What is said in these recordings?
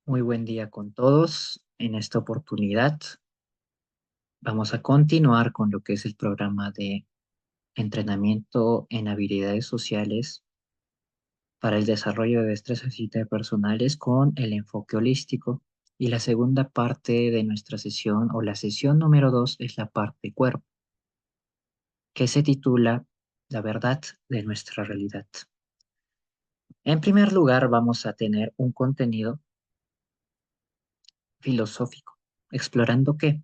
Muy buen día con todos. En esta oportunidad vamos a continuar con lo que es el programa de entrenamiento en habilidades sociales para el desarrollo de destrezas interpersonales con el enfoque holístico. Y la segunda parte de nuestra sesión o la sesión número 2 es la parte cuerpo, que se titula La verdad de nuestra realidad. En primer lugar, vamos a tener un contenido filosófico, explorando qué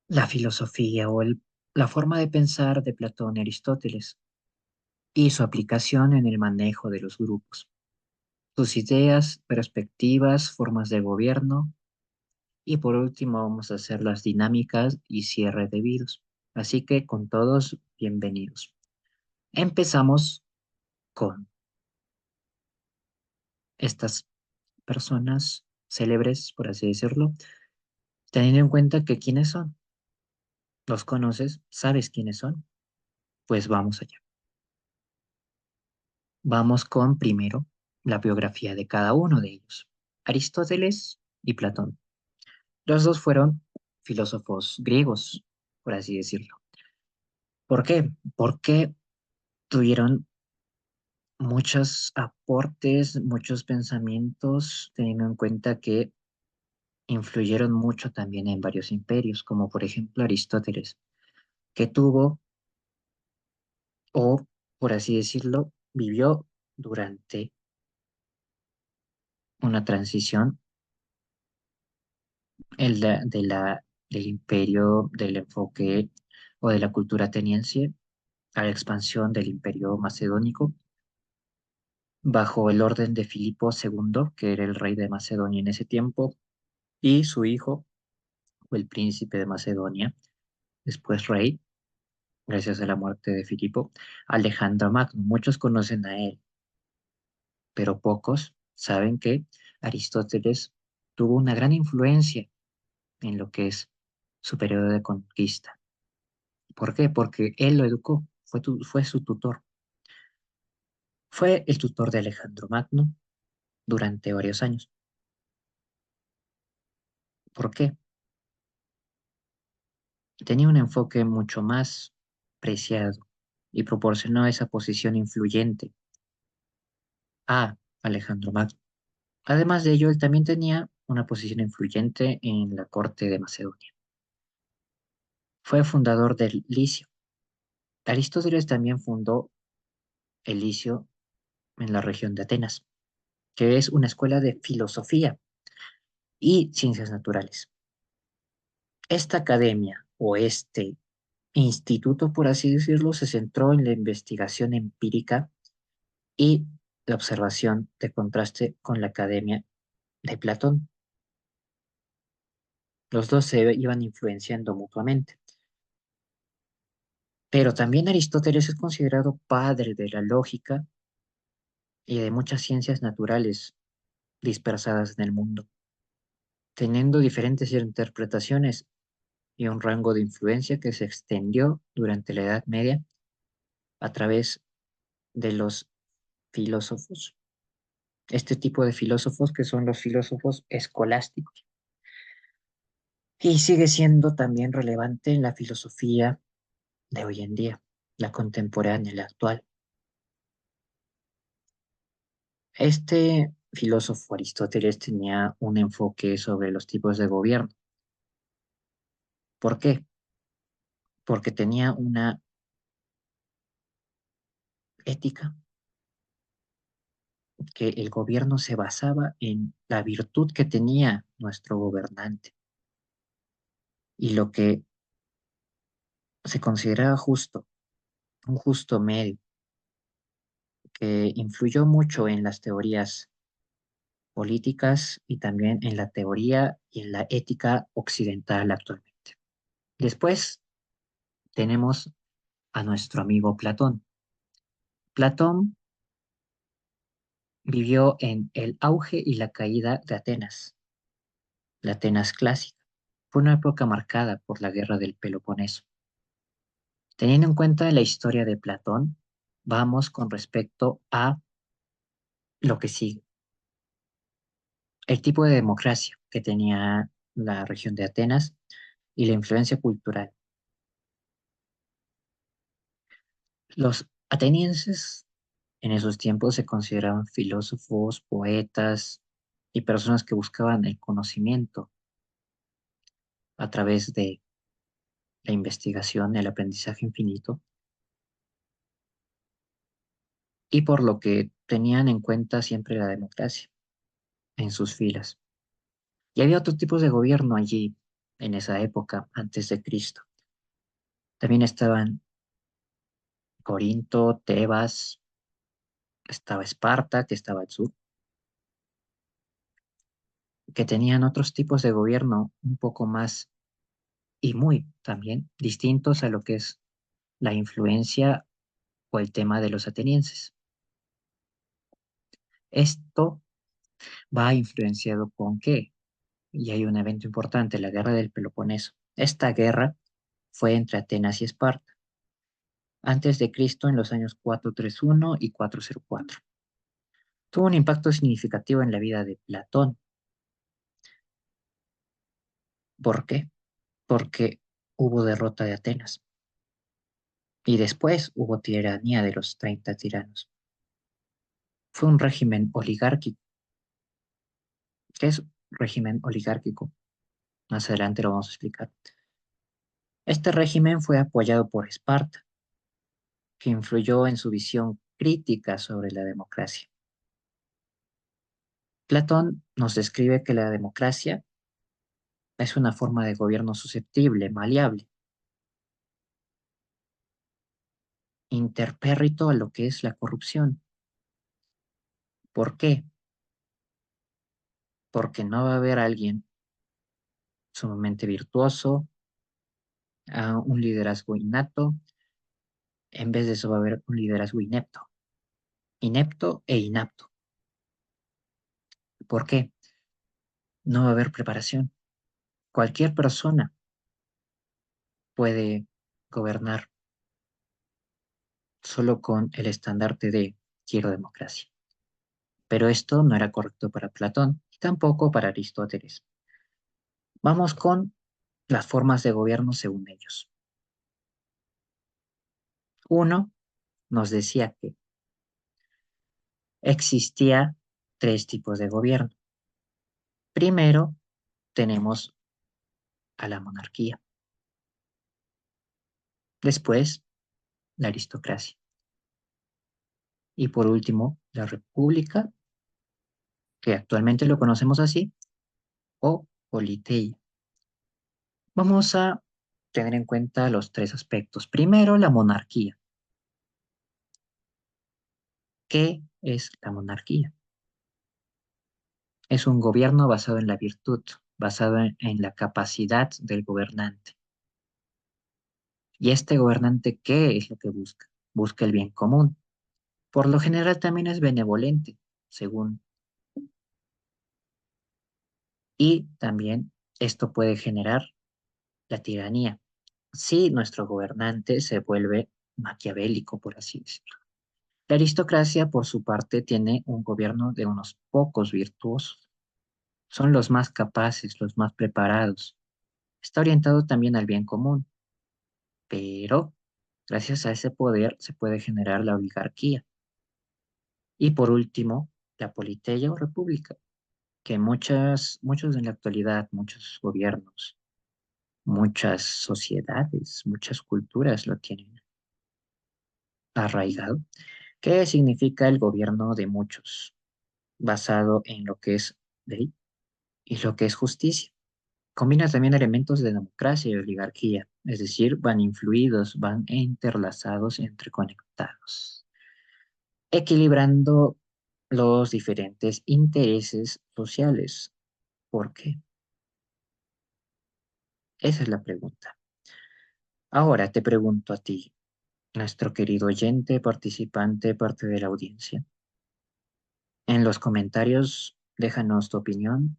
la filosofía la forma de pensar de Platón y Aristóteles y su aplicación en el manejo de los grupos, sus ideas, perspectivas, formas de gobierno y por último vamos a hacer las dinámicas y cierre debidos. Así que con todos, bienvenidos. Empezamos con estas personas célebres, por así decirlo, teniendo en cuenta que quiénes son. ¿Los conoces? ¿Sabes quiénes son? Pues vamos allá. Vamos con primero la biografía de cada uno de ellos, Aristóteles y Platón. Los dos fueron filósofos griegos, por así decirlo. ¿Por qué? Porque tuvieron muchos aportes, muchos pensamientos, teniendo en cuenta que influyeron mucho también en varios imperios, como por ejemplo Aristóteles, que tuvo, o por así decirlo, vivió durante una transición del imperio, del enfoque o de la cultura ateniense a la expansión del imperio macedónico bajo el orden de Filipo II, que era el rey de Macedonia en ese tiempo, y su hijo fue el príncipe de Macedonia, después rey, gracias a la muerte de Filipo, Alejandro Magno. Muchos conocen a él, pero pocos saben que Aristóteles tuvo una gran influencia en lo que es su periodo de conquista. ¿Por qué? Porque él lo educó, fue su tutor. Fue el tutor de Alejandro Magno durante varios años. ¿Por qué? Tenía un enfoque mucho más preciado y proporcionó esa posición influyente a Alejandro Magno. Además de ello, él también tenía una posición influyente en la corte de Macedonia. Fue fundador del Licio. Aristóteles también fundó el Licio en la región de Atenas, que es una escuela de filosofía y ciencias naturales. Esta academia o este instituto, por así decirlo, se centró en la investigación empírica y la observación de contraste con la academia de Platón. Los dos se iban influenciando mutuamente. Pero también Aristóteles es considerado padre de la lógica y de muchas ciencias naturales dispersadas en el mundo, teniendo diferentes interpretaciones y un rango de influencia que se extendió durante la Edad Media a través de los filósofos. Este tipo de filósofos que son los filósofos escolásticos. Y sigue siendo también relevante en la filosofía de hoy en día, la contemporánea, la actual. Este filósofo Aristóteles tenía un enfoque sobre los tipos de gobierno. ¿Por qué? Porque tenía una ética que el gobierno se basaba en la virtud que tenía nuestro gobernante y lo que se consideraba justo, un justo medio, que influyó mucho en las teorías políticas y también en la teoría y en la ética occidental actualmente. Después tenemos a nuestro amigo Platón. Platón vivió en el auge y la caída de Atenas, la Atenas clásica. Fue una época marcada por la guerra del Peloponeso. Teniendo en cuenta la historia de Platón, vamos con respecto a lo que sigue. el tipo de democracia que tenía la región de Atenas y la influencia cultural. Los atenienses en esos tiempos se consideraban filósofos, poetas y personas que buscaban el conocimiento a través de la investigación, el aprendizaje infinito, y por lo que tenían en cuenta siempre la democracia en sus filas. Y había otros tipos de gobierno allí en esa época, antes de Cristo. También estaban Corinto, Tebas, estaba Esparta, que estaba al sur, que tenían otros tipos de gobierno un poco más y muy también distintos a lo que es la influencia o el tema de los atenienses. Esto va influenciado con qué, y hay un evento importante, la guerra del Peloponeso. Esta guerra fue entre Atenas y Esparta, antes de Cristo en los años 431 y 404. Tuvo un impacto significativo en la vida de Platón. ¿Por qué? Porque hubo derrota de Atenas y después hubo tiranía de los 30 tiranos. Fue un régimen oligárquico. ¿Qué es régimen oligárquico? Más adelante lo vamos a explicar. Este régimen fue apoyado por Esparta, que influyó en su visión crítica sobre la democracia. Platón nos describe que la democracia es una forma de gobierno susceptible, maleable, interpérrito a lo que es la corrupción. ¿Por qué? Porque no va a haber alguien sumamente virtuoso, un liderazgo innato, en vez de eso va a haber un liderazgo inepto, inepto e inapto. ¿Por qué? No va a haber preparación. Cualquier persona puede gobernar solo con el estandarte de quiero democracia. Pero esto no era correcto para Platón y tampoco para Aristóteles. Vamos con las formas de gobierno según ellos. Uno nos decía que existía tres tipos de gobierno. Primero, tenemos a la monarquía. Después, la aristocracia. Y por último, la república, que actualmente lo conocemos así, o politeia. Vamos a tener en cuenta los tres aspectos. Primero, la monarquía. ¿Qué es la monarquía? Es un gobierno basado en la virtud, basado en la capacidad del gobernante. ¿Y este gobernante qué es lo que busca? Busca el bien común. Por lo general también es benevolente, según. Y también esto puede generar la tiranía. Si nuestro gobernante se vuelve maquiavélico, por así decirlo. La aristocracia, por su parte, tiene un gobierno de unos pocos virtuosos. Son los más capaces, los más preparados. Está orientado también al bien común, pero gracias a ese poder se puede generar la oligarquía. Y por último, la politeia o república, que muchos en la actualidad, muchos gobiernos, muchas sociedades, muchas culturas lo tienen arraigado, que significa el gobierno de muchos, basado en lo que es ley y lo que es justicia. Combina también elementos de democracia y oligarquía, es decir, van influidos, van interlazados, interconectados, equilibrando los diferentes intereses sociales. ¿Por qué? Esa es la pregunta. Ahora te pregunto a ti, nuestro querido oyente, participante, parte de la audiencia. En los comentarios, déjanos tu opinión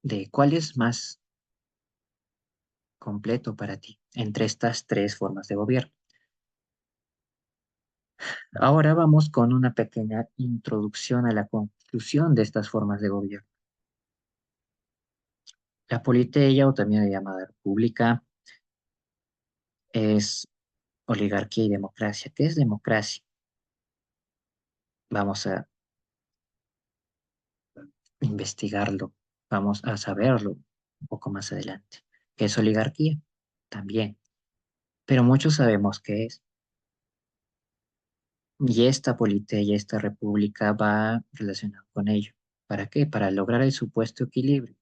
de cuál es más completo para ti entre estas tres formas de gobierno. Ahora vamos con una pequeña introducción a la conclusión de estas formas de gobierno. La politeia, o también llamada república, es oligarquía y democracia. ¿Qué es democracia? Vamos a investigarlo, vamos a saberlo un poco más adelante. ¿Qué es oligarquía? También, pero muchos sabemos qué es. Y esta politeia, esta república va relacionada con ello. ¿Para qué? Para lograr el supuesto equilibrio.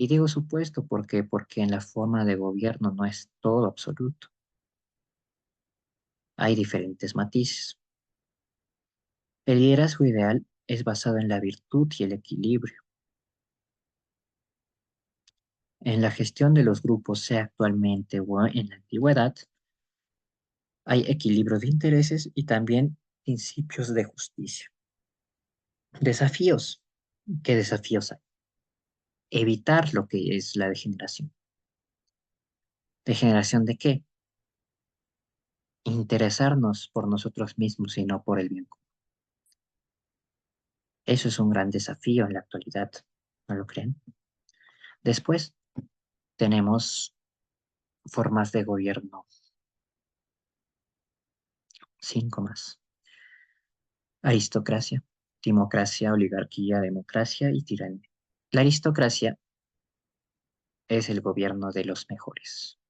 Y digo supuesto porque en la forma de gobierno no es todo absoluto. Hay diferentes matices. El liderazgo ideal es basado en la virtud y el equilibrio. En la gestión de los grupos, sea actualmente o en la antigüedad, hay equilibrio de intereses y también principios de justicia. Desafíos. ¿Qué desafíos hay? Evitar lo que es la degeneración. ¿Degeneración de qué? Interesarnos por nosotros mismos y no por el bien común. Eso es un gran desafío en la actualidad, ¿no lo creen? Después tenemos formas de gobierno, cinco más. Aristocracia, timocracia, oligarquía, democracia y tiranía. La aristocracia es el gobierno de los mejores.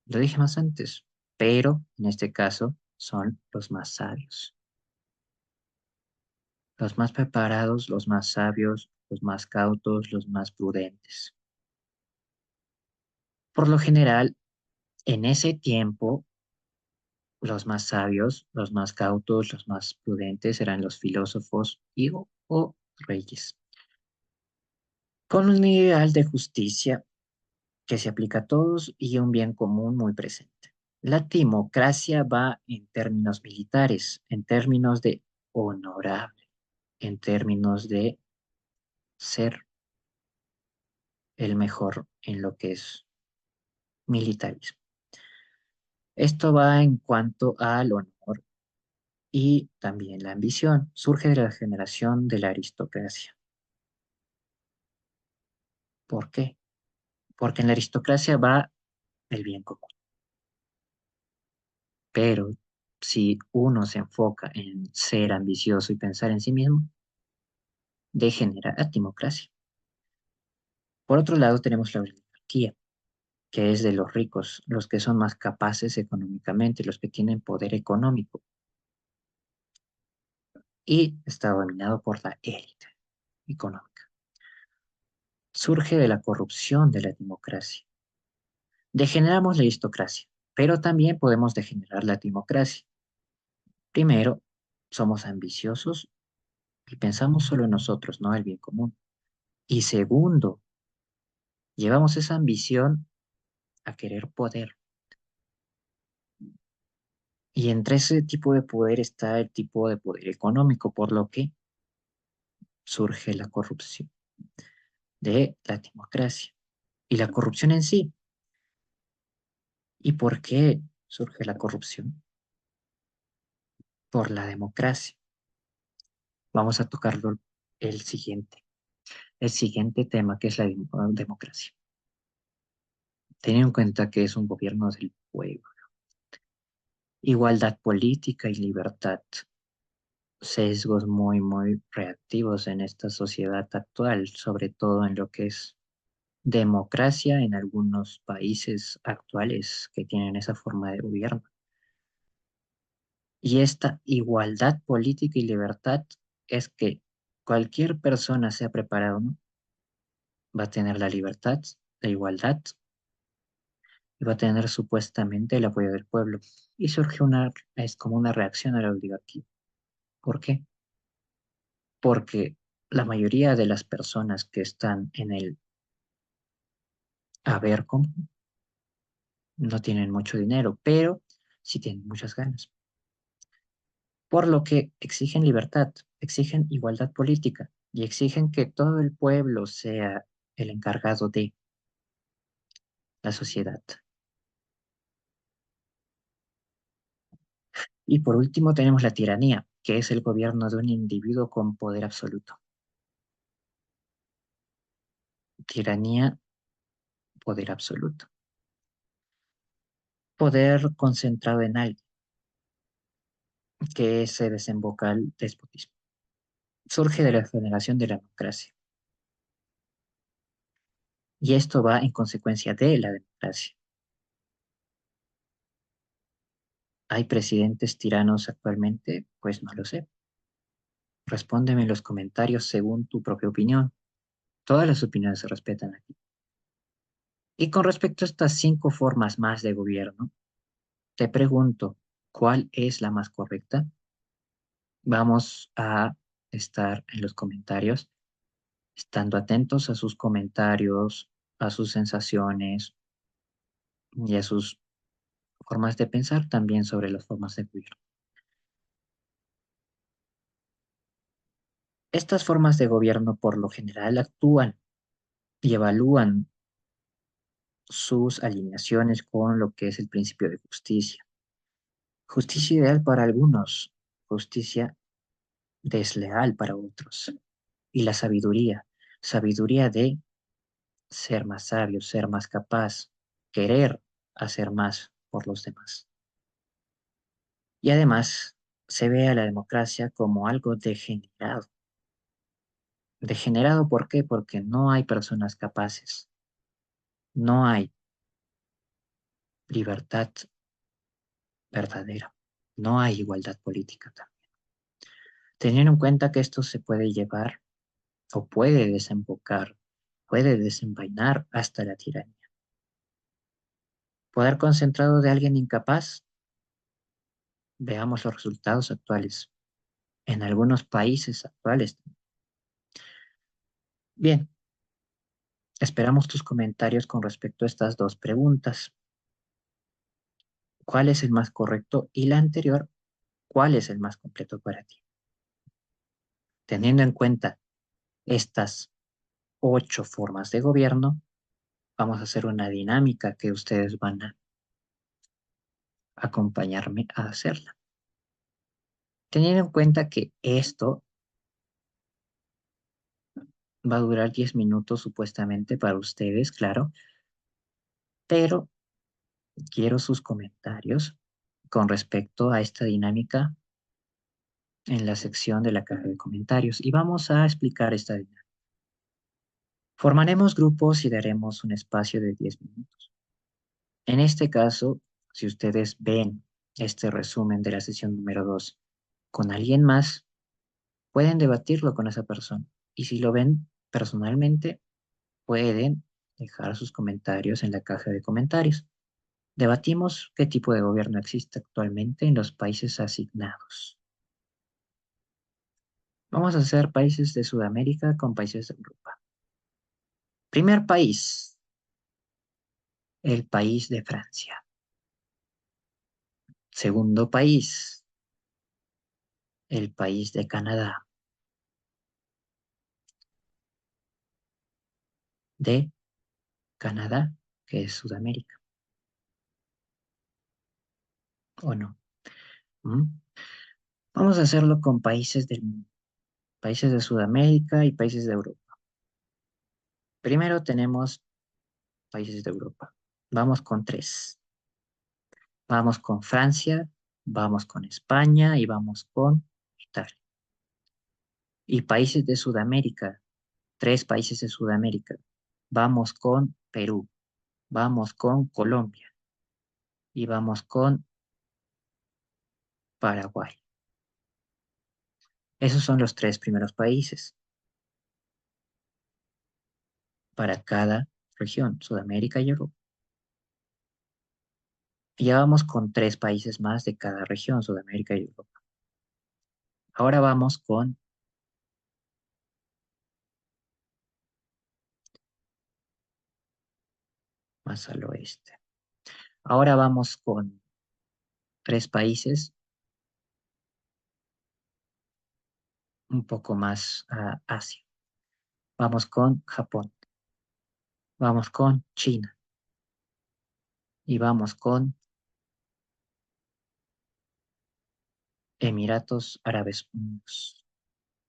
Lo dije más antes, pero en este caso son los más sabios, los más preparados, los más sabios, los más cautos, los más prudentes. Por lo general, en ese tiempo, los más sabios, los más cautos, los más prudentes eran los filósofos y o reyes, con un ideal de justicia que se aplica a todos y un bien común muy presente. La timocracia va en términos militares, en términos de honorable, en términos de ser el mejor en lo que es militarismo. Esto va en cuanto al honor y también la ambición. Surge de la generación de la aristocracia. ¿Por qué? Porque en la aristocracia va el bien común. Pero si uno se enfoca en ser ambicioso y pensar en sí mismo, degenera a timocracia. Por otro lado, tenemos la oligarquía, que es de los ricos, los que son más capaces económicamente, los que tienen poder económico, y está dominado por la élite económica. Surge de la corrupción de la democracia. Degeneramos la aristocracia, pero también podemos degenerar la democracia. Primero, somos ambiciosos y pensamos solo en nosotros, no en el bien común. Y segundo, llevamos esa ambición a querer poder. Y entre ese tipo de poder está el tipo de poder económico, por lo que surge la corrupción de la democracia y la corrupción en sí. ¿Y por qué surge la corrupción? Por la democracia. Vamos a tocarlo el siguiente tema, que es la democracia. Teniendo en cuenta que es un gobierno del pueblo. Igualdad política y libertad. Sesgos muy reactivos en esta sociedad actual, sobre todo en lo que es democracia en algunos países actuales que tienen esa forma de gobierno. Y esta igualdad política y libertad es que cualquier persona, sea preparada o no, va a tener la libertad, la igualdad y va a tener supuestamente el apoyo del pueblo. Y surge es como una reacción a la oligarquía. ¿Por qué? Porque la mayoría de las personas que están en el haber común no tienen mucho dinero, pero sí tienen muchas ganas. Por lo que exigen libertad, exigen igualdad política y exigen que todo el pueblo sea el encargado de la sociedad. Y por último tenemos la tiranía, que es el gobierno de un individuo con poder absoluto. Tiranía, poder absoluto. Poder concentrado en alguien, que se desemboca al despotismo. Surge de la generación de la democracia. Y esto va en consecuencia de la democracia. ¿Hay presidentes tiranos actualmente? Pues no lo sé. Respóndeme en los comentarios según tu propia opinión. Todas las opiniones se respetan aquí. Y con respecto a estas 5 formas más de gobierno, te pregunto, ¿cuál es la más correcta? Vamos a estar en los comentarios, estando atentos a sus comentarios, a sus sensaciones y a sus formas de pensar también sobre las formas de gobierno. Estas formas de gobierno por lo general actúan y evalúan sus alineaciones con lo que es el principio de justicia. Justicia ideal para algunos, justicia desleal para otros. Y la sabiduría, sabiduría de ser más sabio, ser más capaz, querer hacer más por los demás. Y además se ve a la democracia como algo degenerado. Degenerado, ¿por qué? Porque no hay personas capaces, no hay libertad verdadera, no hay igualdad política también. Teniendo en cuenta que esto se puede llevar o puede desembocar, puede desenvainar hasta la tiranía. Poder concentrado de alguien incapaz, veamos los resultados actuales en algunos países actuales. Bien, esperamos tus comentarios con respecto a estas 2 preguntas. ¿Cuál es el más correcto? Y la anterior, ¿cuál es el más completo para ti? Teniendo en cuenta estas 8 formas de gobierno, vamos a hacer una dinámica que ustedes van a acompañarme a hacerla. Teniendo en cuenta que esto va a durar 10 minutos supuestamente para ustedes, claro, pero quiero sus comentarios con respecto a esta dinámica en la sección de la caja de comentarios y vamos a explicar esta dinámica. Formaremos grupos y daremos un espacio de 10 minutos. En este caso, si ustedes ven este resumen de la sesión número 2 con alguien más, pueden debatirlo con esa persona. Y si lo ven personalmente, pueden dejar sus comentarios en la caja de comentarios. Debatimos qué tipo de gobierno existe actualmente en los países asignados. Vamos a hacer países de Sudamérica con países de Europa. Primer país, el país de Francia. Segundo país, el país de Canadá. De Canadá, que es Sudamérica, ¿o no? ¿Mm? Vamos a hacerlo con países del mundo, países de Sudamérica y países de Europa. Primero tenemos países de Europa. Vamos con 3. Vamos con Francia, vamos con España y vamos con Italia. Y países de Sudamérica, 3 países de Sudamérica. Vamos con Perú, vamos con Colombia y vamos con Paraguay. Esos son los 3 primeros países para cada región, Sudamérica y Europa. Y ya vamos con 3 países más de cada región, Sudamérica y Europa. Ahora vamos con más al oeste. Ahora vamos con 3 países un poco más a Asia. Vamos con Japón, vamos con China y vamos con Emiratos Árabes Unidos.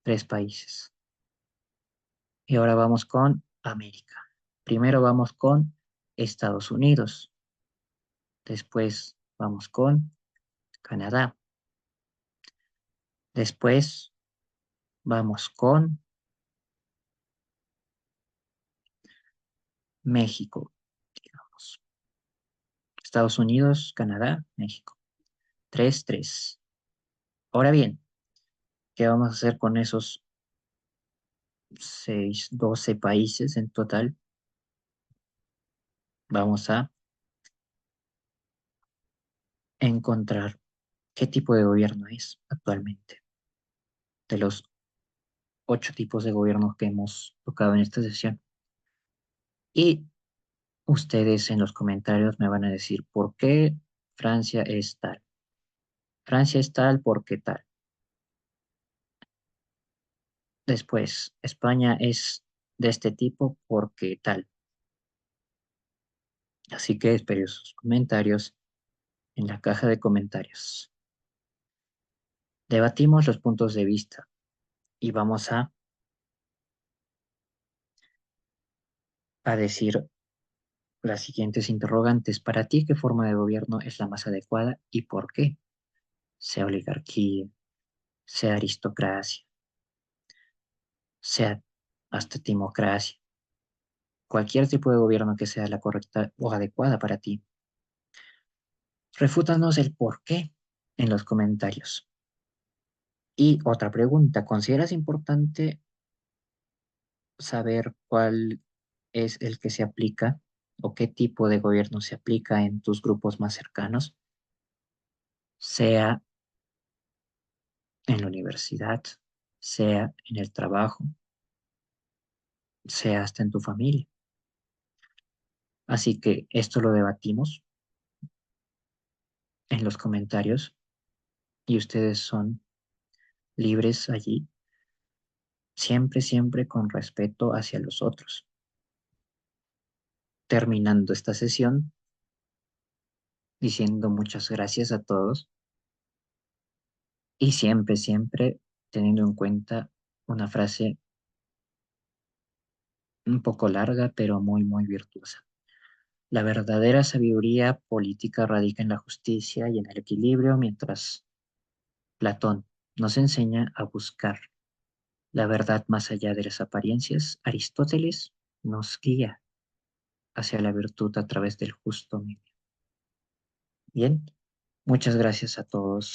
3 países. Y ahora vamos con América. Primero vamos con Estados Unidos, después vamos con Canadá, después vamos con México, digamos. Estados Unidos, Canadá, México. 3-3. Ahora bien, ¿qué vamos a hacer con esos 12 países en total? Vamos a encontrar qué tipo de gobierno es actualmente. De los 8 tipos de gobierno que hemos tocado en esta sesión. Y ustedes en los comentarios me van a decir por qué Francia es tal. Francia es tal porque tal. Después, España es de este tipo porque tal. Así que espero sus comentarios en la caja de comentarios. Debatimos los puntos de vista y vamos a decir las siguientes interrogantes. Para ti, ¿qué forma de gobierno es la más adecuada y por qué? Sea oligarquía, sea aristocracia, sea hasta timocracia, cualquier tipo de gobierno que sea la correcta o adecuada para ti. Refútanos el por qué en los comentarios. Y otra pregunta, ¿consideras importante saber cuál es el que se aplica o qué tipo de gobierno se aplica en tus grupos más cercanos, sea en la universidad, sea en el trabajo, sea hasta en tu familia? Así que esto lo debatimos en los comentarios y ustedes son libres allí, siempre, siempre con respeto hacia los otros. Terminando esta sesión, diciendo muchas gracias a todos y siempre, siempre teniendo en cuenta una frase un poco larga, pero muy, muy virtuosa. La verdadera sabiduría política radica en la justicia y en el equilibrio, mientras Platón nos enseña a buscar la verdad más allá de las apariencias. Aristóteles nos guía hacia la virtud a través del justo medio. Bien, muchas gracias a todos.